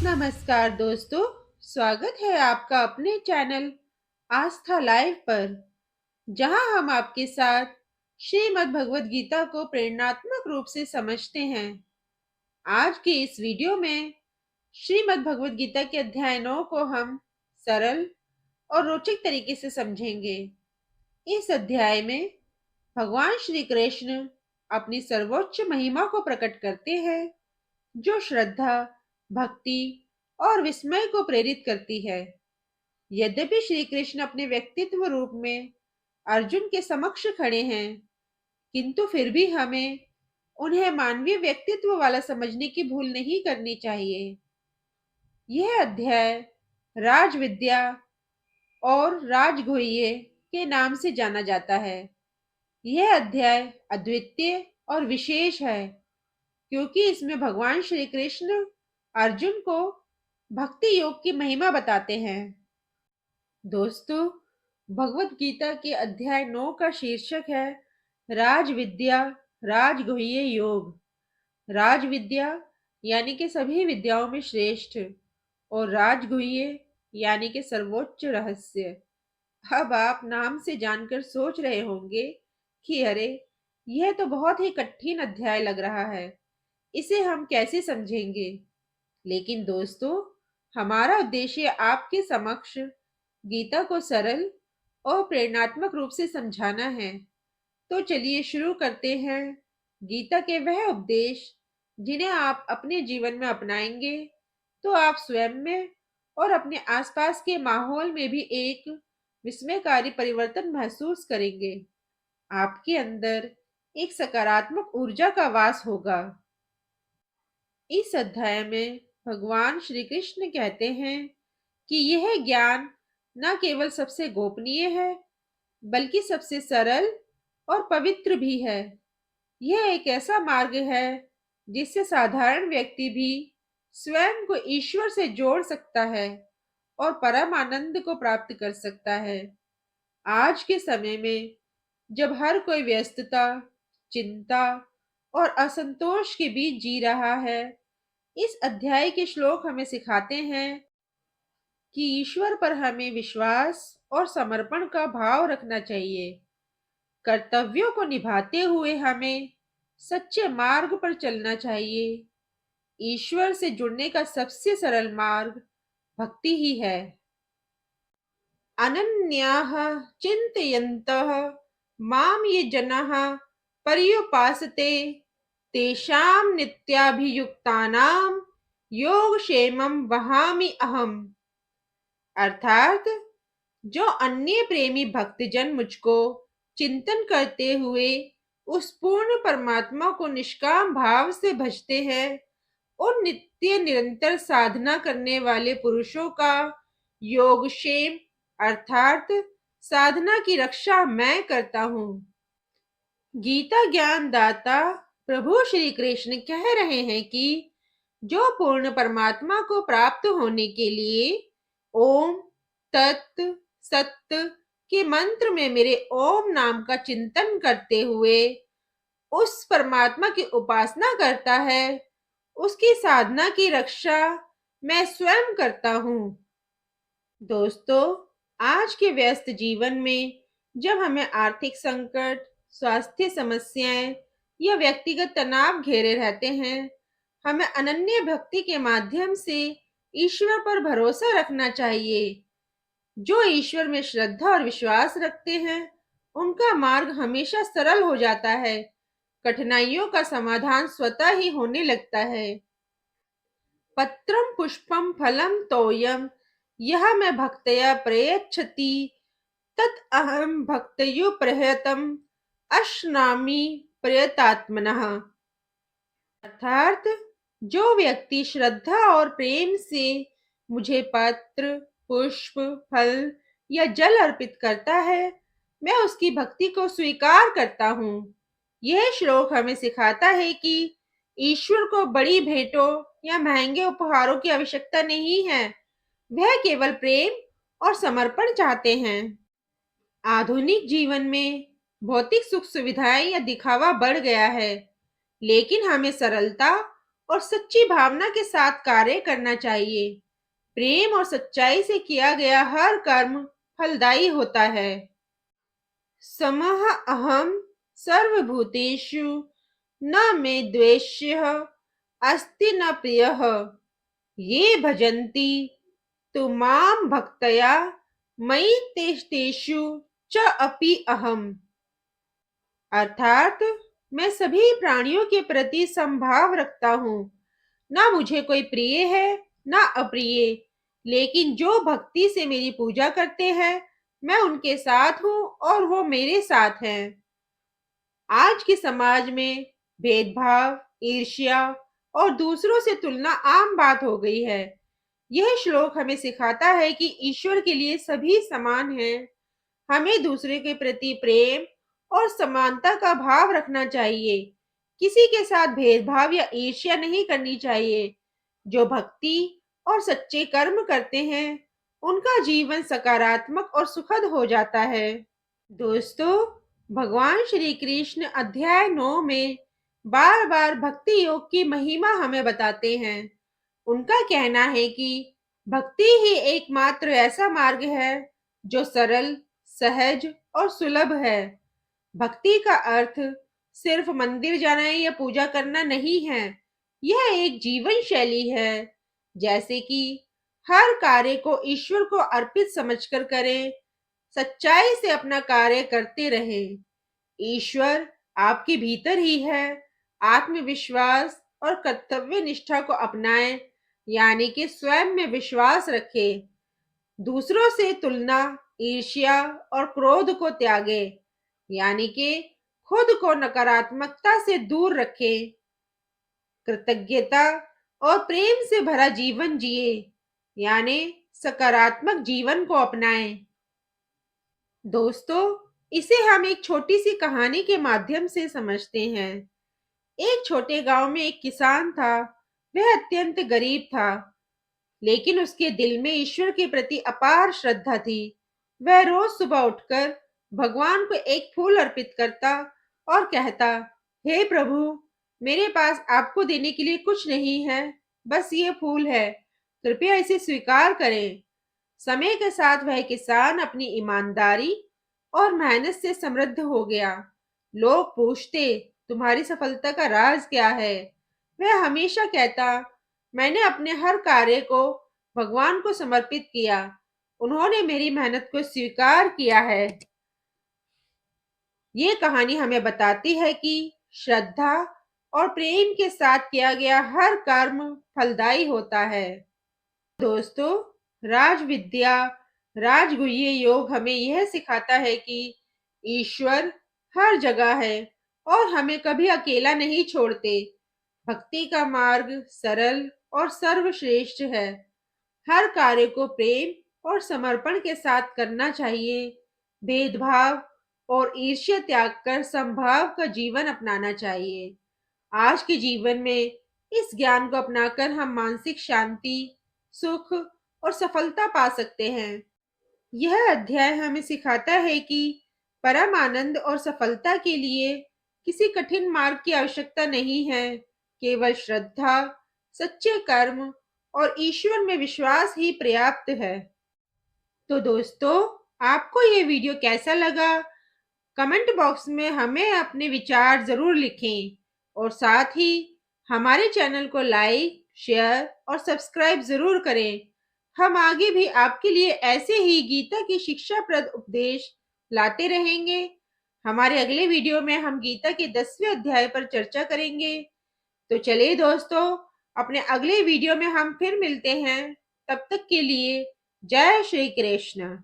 नमस्कार दोस्तों, स्वागत है आपका अपने चैनल आस्था लाइव पर, जहां हम आपके साथ श्रीमद् भगवत गीता को प्रेरणात्मक रूप से समझते हैं। आज के इस वीडियो में श्रीमद् भगवत गीता के अध्याय 9 को हम सरल और रोचक तरीके से समझेंगे। इस अध्याय में भगवान श्री कृष्ण अपनी सर्वोच्च महिमा को प्रकट करते हैं, जो श्रद्धा, भक्ति और विस्मय को प्रेरित करती है। यद्यपि श्री कृष्ण अपने व्यक्तित्व रूप में अर्जुन के समक्ष खड़े हैं, किंतु फिर भी हमें उन्हें मानवीय व्यक्तित्व वाला समझने की भूल नहीं करनी चाहिए। यह अध्याय राजविद्या और राजगुह्य के नाम से जाना जाता है। यह अध्याय अद्वितीय और विशेष है, क्योंकि इसमें भगवान श्री कृष्ण अर्जुन को भक्ति योग की महिमा बताते हैं। दोस्तों, भगवत गीता के अध्याय 9 का शीर्षक है राजविद्या राजगुह्य योग। राजविद्या यानी कि सभी विद्याओं में श्रेष्ठ और राजगुह्य यानी कि सर्वोच्च रहस्य। अब आप नाम से जानकर सोच रहे होंगे कि अरे, यह तो बहुत ही कठिन अध्याय लग रहा है, इसे हम कैसे समझेंगे। लेकिन दोस्तों, हमारा उद्देश्य आपके समक्ष गीता को सरल और प्रेरणात्मक रूप से समझाना है। तो चलिए शुरू करते हैं। गीता के वह उपदेश जिन्हें आप अपने जीवन में अपनाएंगे तो आप स्वयं में और अपने आसपास के माहौल में भी एक विस्मयकारी परिवर्तन महसूस करेंगे। आपके अंदर एक सकारात्मक ऊर्जा का वास होगा। इस अध्याय में भगवान श्री कृष्ण कहते हैं कि यह ज्ञान न केवल सबसे गोपनीय है, बल्कि सबसे सरल और पवित्र भी है। यह एक ऐसा मार्ग है जिससे साधारण व्यक्ति भी स्वयं को ईश्वर से जोड़ सकता है और परम आनंद को प्राप्त कर सकता है। आज के समय में जब हर कोई व्यस्तता, चिंता और असंतोष के बीच जी रहा है, इस अध्याय के श्लोक हमें सिखाते हैं कि ईश्वर पर हमें विश्वास और समर्पण का भाव रखना चाहिए। कर्तव्यों को निभाते हुए हमें सच्चे मार्ग पर चलना चाहिए। ईश्वर से जुड़ने का सबसे सरल मार्ग भक्ति ही है। अनन्याः चिन्तयन्तः माम ये जनाः पर्युपासते तेषां नित्याभियुक्तानां योगक्षेमं वहामि अहम्। अर्थात जो अन्य प्रेमी भक्तजन मुझको चिंतन करते हुए उस पूर्ण परमात्मा को निष्काम भाव से भजते हैं, उन नित्य निरंतर साधना करने वाले पुरुषों का योगक्षेम अर्थात साधना की रक्षा मैं करता हूँ। गीता ज्ञान दाता प्रभु श्री कृष्ण कह रहे हैं कि जो पूर्ण परमात्मा को प्राप्त होने के लिए ओम तत् सत्य के मंत्र में मेरे ओम नाम का चिंतन करते हुए उस परमात्मा की उपासना करता है, उसकी साधना की रक्षा मैं स्वयं करता हूँ। दोस्तों, आज के व्यस्त जीवन में जब हमें आर्थिक संकट, स्वास्थ्य समस्याएं या व्यक्तिगत तनाव घेरे रहते हैं, हमें अनन्य भक्ति के माध्यम से ईश्वर पर भरोसा रखना चाहिए। जो ईश्वर में श्रद्धा और विश्वास रखते हैं, उनका मार्ग हमेशा सरल हो जाता है। कठिनाइयों का समाधान स्वतः ही होने लगता है। पत्रम पुष्पम फलम तोयम यह मैं भक्तया प्रयच्छति तत् अहम भक्तयो प्रयतम अश्नामि प्रयतात्मनः। अर्थात जो व्यक्ति श्रद्धा और प्रेम से मुझे पत्र, पुष्प, फल या जल अर्पित करता है, मैं उसकी भक्ति को स्वीकार करता हूँ। यह श्लोक हमें सिखाता है कि ईश्वर को बड़ी भेंटों या महंगे उपहारों की आवश्यकता नहीं है, वह केवल प्रेम और समर्पण चाहते हैं। आधुनिक जीवन में भौतिक सुख सुविधाएं या दिखावा बढ़ गया है, लेकिन हमें सरलता और सच्ची भावना के साथ कार्य करना चाहिए। प्रेम और सच्चाई से किया गया हर कर्म फलदायी होता है। समः अहम सर्वभूतेषु न मे द्वेष्यः अस्ति न प्रियः ये भजन्ति तु मां भक्तया मयि तेषु च अपि अहम। अर्थात मैं सभी प्राणियों के प्रति समभाव रखता हूँ। ना मुझे कोई प्रिय है ना अप्रिय, लेकिन जो भक्ति से मेरी पूजा करते हैं मैं उनके साथ हूँ और वो मेरे साथ हैं। आज के समाज में भेदभाव, ईर्ष्या और दूसरों से तुलना आम बात हो गई है। यह श्लोक हमें सिखाता है कि ईश्वर के लिए सभी समान हैं। हमें दूसरे के प्रति प्रेम और समानता का भाव रखना चाहिए। किसी के साथ भेदभाव या ईर्ष्या नहीं करनी चाहिए। जो भक्ति और सच्चे कर्म करते हैं, उनका जीवन सकारात्मक और सुखद हो जाता है। दोस्तों, भगवान श्री कृष्ण अध्याय 9 में बार बार भक्ति योग की महिमा हमें बताते हैं। उनका कहना है कि भक्ति ही एकमात्र ऐसा मार्ग है जो सरल, सहज और सुलभ है। भक्ति का अर्थ सिर्फ मंदिर जाना या पूजा करना नहीं है। यह एक जीवन शैली है। जैसे कि हर कार्य को ईश्वर को अर्पित समझकर करें, सच्चाई से अपना कार्य करते रहें। ईश्वर आपके भीतर ही है। आत्मविश्वास और कर्तव्य निष्ठा को अपनाएं, यानी कि स्वयं में विश्वास रखें। दूसरों से तुलना, ईर्ष्या और क्रोध को त्यागें, यानी कि खुद को नकारात्मकता से दूर रखें। कृतज्ञता और प्रेम से भरा जीवन जिए, यानी सकारात्मक जीवन को अपनाएं। दोस्तों, इसे हम एक छोटी सी कहानी के माध्यम से समझते हैं। एक छोटे गांव में एक किसान था। वह अत्यंत गरीब था, लेकिन उसके दिल में ईश्वर के प्रति अपार श्रद्धा थी। वह रोज सुबह उठकर भगवान को एक फूल अर्पित करता और कहता, हे प्रभु, मेरे पास आपको देने के लिए कुछ नहीं है, बस ये फूल है, कृपया इसे स्वीकार करें। समय के साथ वह किसान अपनी ईमानदारी और मेहनत से समृद्ध हो गया। लोग पूछते, तुम्हारी सफलता का राज क्या है? वह हमेशा कहता, मैंने अपने हर कार्य को भगवान को समर्पित किया। उन्होंने मेरी मेहनत को स्वीकार किया है। ये कहानी हमें बताती है कि श्रद्धा और प्रेम के साथ किया गया हर कर्म फलदायी होता है। दोस्तों, राज विद्या, राजगुह्य योग हमें यह सिखाता है कि ईश्वर हर जगह है और हमें कभी अकेला नहीं छोड़ते। भक्ति का मार्ग सरल और सर्वश्रेष्ठ है। हर कार्य को प्रेम और समर्पण के साथ करना चाहिए। भेदभाव और ईर्ष्या त्याग कर समभाव का जीवन अपनाना चाहिए। आज के जीवन में इस ज्ञान को अपनाकर हम मानसिक शांति, सुख और सफलता पा सकते हैं। यह अध्याय हमें सिखाता है कि परम आनंद और सफलता के लिए किसी कठिन मार्ग की आवश्यकता नहीं है। केवल श्रद्धा, सच्चे कर्म और ईश्वर में विश्वास ही पर्याप्त है। तो दोस्तों, आपको ये वीडियो कैसा लगा? कमेंट बॉक्स में हमें अपने विचार जरूर लिखें और साथ ही हमारे चैनल को लाइक, शेयर और सब्सक्राइब जरूर करें। हम आगे भी आपके लिए ऐसे ही गीता की शिक्षाप्रद उपदेश लाते रहेंगे। हमारे अगले वीडियो में हम गीता के 10वें अध्याय पर चर्चा करेंगे। तो चलिए दोस्तों, अपने अगले वीडियो में हम फिर मिलते हैं। तब तक के लिए जय श्री कृष्ण।